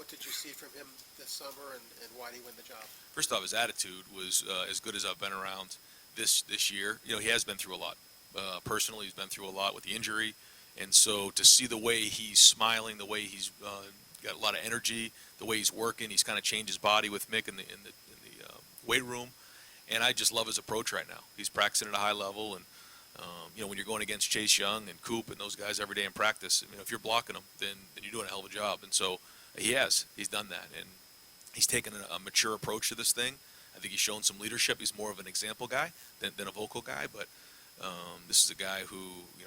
What did you see from him this summer, and why did he win the job? First off, his attitude was as good as I've been around this year. He has been through a lot. Personally, he's been through a lot with the injury, and so to see the way he's smiling, the way he's got a lot of energy, the way he's working, he's kind of changed his body with Mick in the weight room, and I just love his approach right now. He's practicing at a high level, and when you're going against Chase Young and Coop and those guys every day in practice, if you're blocking them, then you're doing a hell of a job. And so he's done that, and he's taken a mature approach to this thing. I think he's shown some leadership. He's more of an example guy than a vocal guy, but this is a guy who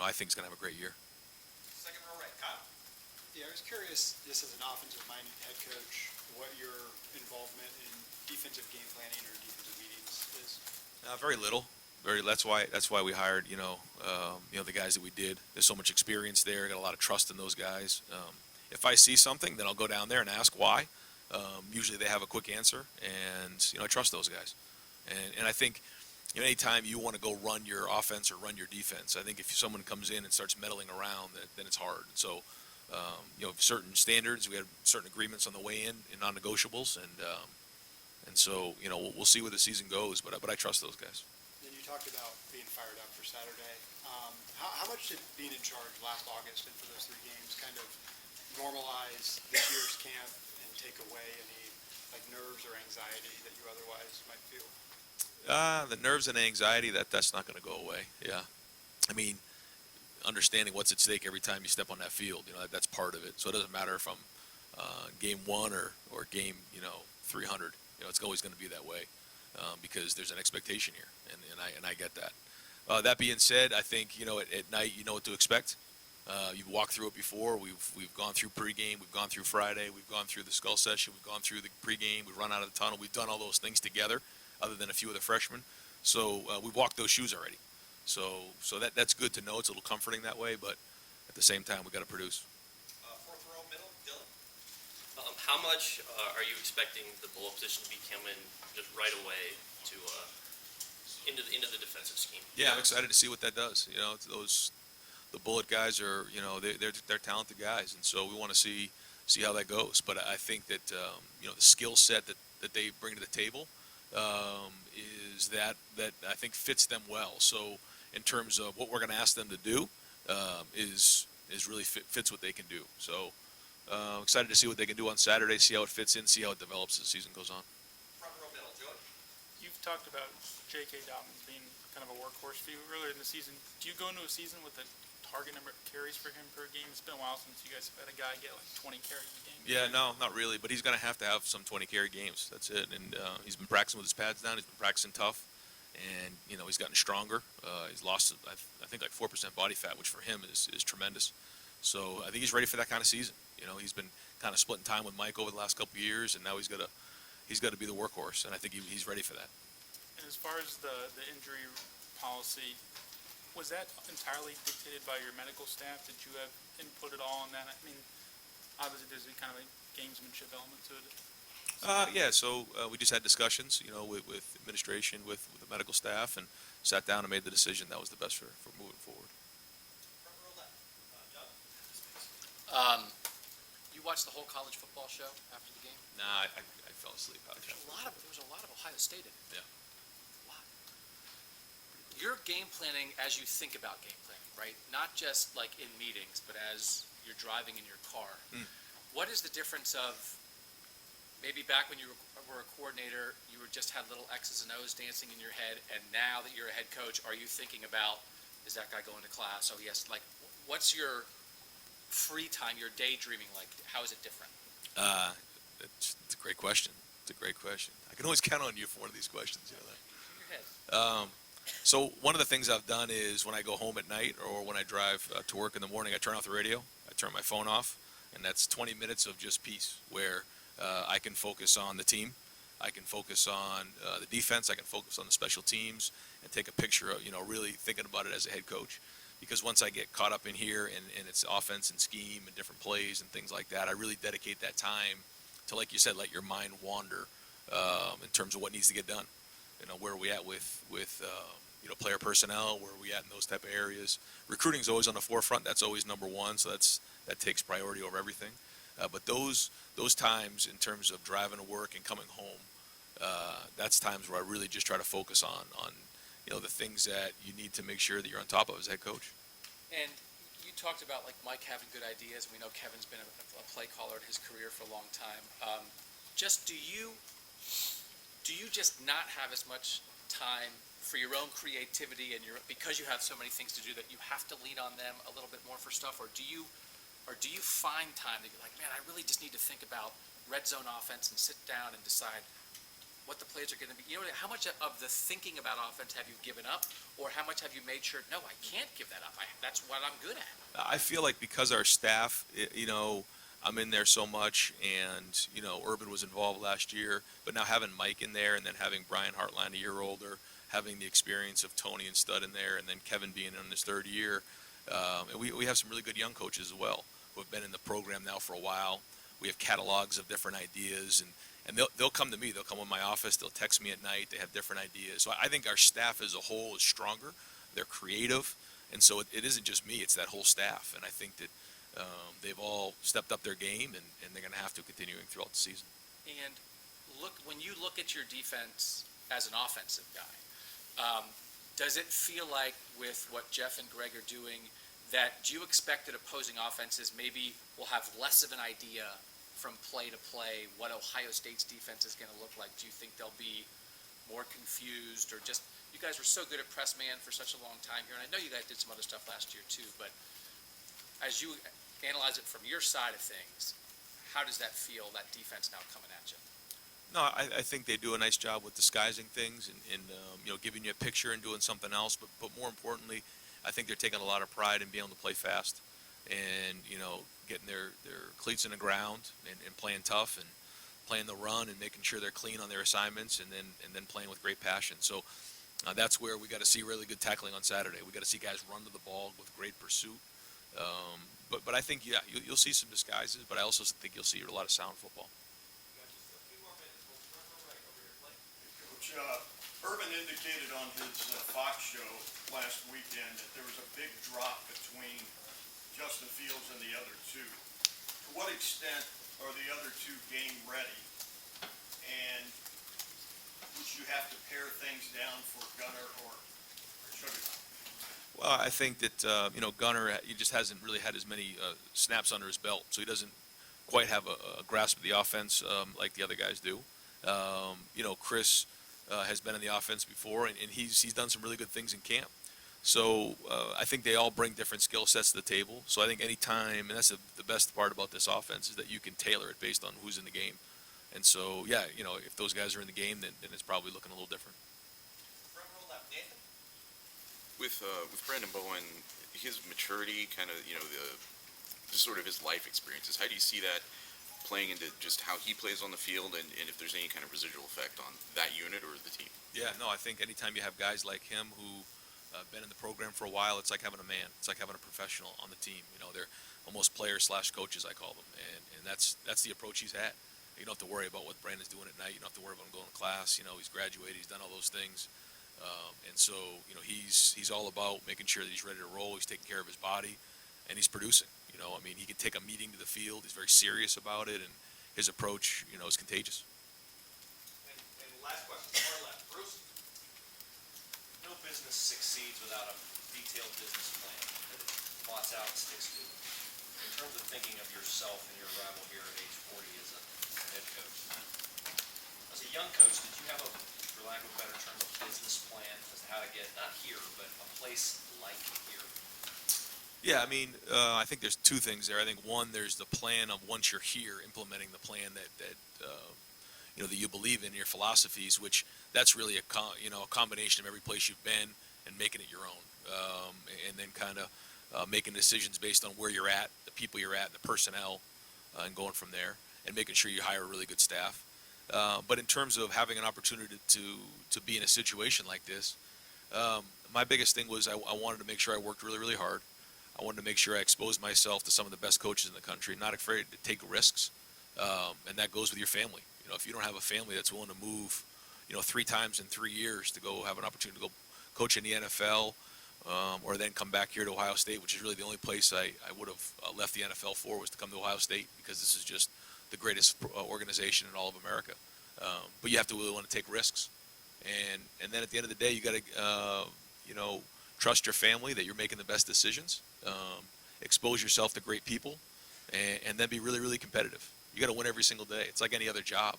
I think is going to have a great year. Second row right, Kyle. Yeah, I was curious, just as an offensive-minded head coach, what your involvement in defensive game planning or defensive meetings is. Very little. That's why we hired the guys that we did. There's so much experience there. Got a lot of trust in those guys. If I see something, then I'll go down there and ask why. Usually they have a quick answer, and I trust those guys. And I think anytime you want to go run your offense or run your defense, I think if someone comes in and starts meddling around, then it's hard. So certain standards, we had certain agreements on the way in non-negotiables, and so we'll see where the season goes. But I trust those guys. Then you talked about being fired up for Saturday. How much did being in charge last August and for those 3 games kind of normalize this year's camp and take away any nerves or anxiety that you otherwise might feel? The nerves and anxiety, that's not going to go away. Yeah. I mean, understanding what's at stake every time you step on that field, that's part of it. So it doesn't matter if I'm game 1 or game 300. It's always going to be that way because there's an expectation here, and I get that. That being said, I think at night you know what to expect. You've walked through it before. We've gone through pregame. We've gone through Friday. We've gone through the skull session. We've gone through the pregame. We've run out of the tunnel. We've done all those things together, other than a few of the freshmen. So we've walked those shoes already. So that's good to know. It's a little comforting that way, but at the same time, we've got to produce. Fourth row middle, Dylan. How much are you expecting the bullet position to be coming just right away to into the defensive scheme? Yeah, I'm excited to see what that does. The bullet guys are, they're talented guys, and so we want to see how that goes. But I think that the skill set that they bring to the table is that I think fits them well. So in terms of what we're going to ask them to do, is really fits what they can do. So excited to see what they can do on Saturday, see how it fits in, see how it develops as the season goes on. Front row middle, Joey. You've talked about J.K. Dobbins being kind of a workhorse for you earlier in the season. Do you go into a season with a target number of carries for him per game? It's been a while since you guys have had a guy get 20 carries a game. Yeah, no, not really, but he's going to have some 20 carry games. That's it. And he's been practicing with his pads down. He's been practicing tough, and he's gotten stronger. He's lost, I think, 4% body fat, which for him is tremendous. So I think he's ready for that kind of season. He's been kind of splitting time with Mike over the last couple of years, and now he's got to be the workhorse, and I think he's ready for that. And as far as the injury policy, was that entirely dictated by your medical staff? Did you have input at all on that? I mean, obviously there's a kind of a gamesmanship element to it. Yeah, so we just had discussions, with administration, with the medical staff, and sat down and made the decision that was the best for moving forward. Front row left, Doug. You watched the whole college football show after the game? Nah, I fell asleep. There was a lot of Ohio State in it. Yeah. Wow. You're game planning as you think about game planning, right? Not just like in meetings, but as you're driving in your car. What is the difference of maybe back when you were a coordinator, you just had little X's and O's dancing in your head, and now that you're a head coach, are you thinking about, is that guy going to class? Oh, yes. What's your free time, your daydreaming like? How is it different? It's a great question. I can always count on you for one of these questions. In your head. So one of the things I've done is when I go home at night or when I drive to work in the morning, I turn off the radio, I turn my phone off, and that's 20 minutes of just peace where I can focus on the team, I can focus on the defense, I can focus on the special teams, and take a picture of, really thinking about it as a head coach. Because once I get caught up in here and it's offense and scheme and different plays and things like that, I really dedicate that time to, like you said, let your mind wander in terms of what needs to get done. Where are we at with player personnel? Where are we at in those type of areas? Recruiting is always on the forefront. That's always number one. So that takes priority over everything. But those times in terms of driving to work and coming home, that's times where I really just try to focus on the things that you need to make sure that you're on top of as head coach. And you talked about like Mike having good ideas. We know Kevin's been a play caller in his career for a long time. Just do you just not have as much time for your own creativity and because you have so many things to do that you have to lean on them a little bit more for stuff, or do you find time to be like, man, I really just need to think about red zone offense and sit down and decide what the plays are going to be? How much of the thinking about offense have you given up, or how much have you made sure, no, I can't give that up. That's what I'm good at. I feel like because our staff, I'm in there so much, and Urban was involved last year, but now having Mike in there, and then having Brian Hartline a year older, having the experience of Tony and Stud in there, and then Kevin being in his third year, and we have some really good young coaches as well who have been in the program now for a while. We have catalogs of different ideas, and they'll come to me. They'll come in my office. They'll text me at night. They have different ideas. So I think our staff as a whole is stronger. They're creative, and so it isn't just me. It's that whole staff, and I think that they've all stepped up their game, and they're going to have to continuing throughout the season. And when you look at your defense as an offensive guy, does it feel like with what Jeff and Greg are doing that do you expect that opposing offenses maybe will have less of an idea from play to play what Ohio State's defense is going to look like? Do you think they'll be more confused, or just you guys were so good at press man for such a long time here, and I know you guys did some other stuff last year too, but as you analyze it from your side of things, how does that feel, that defense now coming at you? No, I think they do a nice job with disguising things and giving you a picture and doing something else. But more importantly, I think they're taking a lot of pride in being able to play fast and getting their cleats in the ground and playing tough and playing the run and making sure they're clean on their assignments and then playing with great passion. So that's where we got to see really good tackling on Saturday. We got to see guys run to the ball with great pursuit. But I think you'll see some disguises, but I also think you'll see a lot of sound football. Coach, Urban indicated on his Fox show last weekend that there was a big drop between Justin Fields and the other two. To what extent are the other two game ready? And would you have to pare things down for Gunner or Sugar? Well, I think that Gunner, he just hasn't really had as many snaps under his belt, so he doesn't quite have a grasp of the offense like the other guys do. Chris has been in the offense before, and he's done some really good things in camp. So I think they all bring different skill sets to the table. So I think any time, and that's the best part about this offense, is that you can tailor it based on who's in the game. And so, if those guys are in the game, then it's probably looking a little different. With Brandon Bowen, his maturity, kind of, just sort of his life experiences, how do you see that playing into just how he plays on the field and if there's any kind of residual effect on that unit or the team? Yeah, no, I think anytime you have guys like him who been in the program for a while, it's like having a man. It's like having a professional on the team. They're almost players/coaches, I call them, and that's the approach he's had. You don't have to worry about what Brandon's doing at night. You don't have to worry about him going to class. He's graduated. He's done all those things. And so, he's all about making sure that he's ready to roll. He's taking care of his body, and he's producing. He can take a meeting to the field. He's very serious about it, and his approach, is contagious. And last question, far left. Bruce? No business succeeds without a detailed business plan that it plots out and sticks to. In terms of thinking of yourself and your arrival here at age 40 as a head coach, as a young coach, did you have for lack of a better term, a business plan as to how to get, not here, but a place like here? Yeah, I think there's two things there. I think one, there's the plan of once you're here, implementing the plan that you believe in, your philosophies, which that's really a combination of every place you've been and making it your own, and then kind of making decisions based on where you're at, the people you're at, the personnel, and going from there, and making sure you hire a really good staff. But in terms of having an opportunity to be in a situation like this, my biggest thing was I wanted to make sure I worked really, really hard. I wanted to make sure I exposed myself to some of the best coaches in the country, not afraid to take risks. And that goes with your family. If you don't have a family that's willing to move, 3 times in 3 years to go have an opportunity to go coach in the NFL or then come back here to Ohio State, which is really the only place I would have left the NFL for, was to come to Ohio State, because this is just the greatest organization in all of America. But you have to really want to take risks. And then at the end of the day, you got to, trust your family that you're making the best decisions, expose yourself to great people, and then be really, really competitive. You got to win every single day. It's like any other job.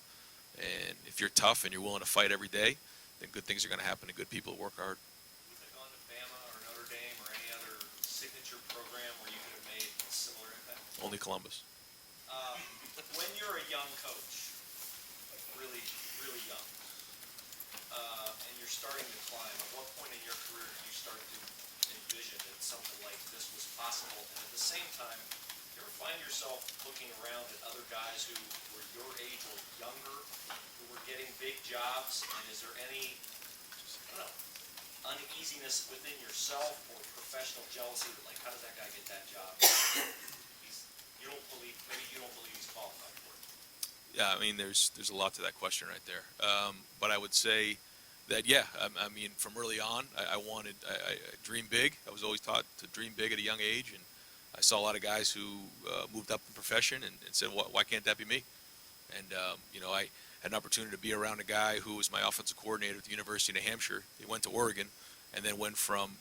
And if you're tough and you're willing to fight every day, then good things are going to happen to good people who work hard. Would have gone to Bama or Notre Dame or any other signature program where you could have made a similar impact? Only Columbus. When you're a young coach, like really, really young, and you're starting to climb, at what point in your career did you start to envision that something like this was possible? And at the same time, you ever find yourself looking around at other guys who were your age or younger, who were getting big jobs, and is there any, I don't know, uneasiness within yourself or professional jealousy that, like, how does that guy get that job? Maybe you don't believe he's qualified for it. Yeah, I mean, there's a lot to that question right there. But I would say that, yeah, I mean, from early on, I dreamed big. I was always taught to dream big at a young age, and I saw a lot of guys who moved up in profession and said, why can't that be me? And, I had an opportunity to be around a guy who was my offensive coordinator at the University of New Hampshire. He went to Oregon and then went from,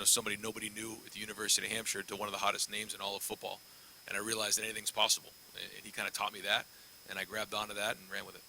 somebody nobody knew at the University of New Hampshire to one of the hottest names in all of football. And I realized that anything's possible. And he kind of taught me that, and I grabbed onto that and ran with it.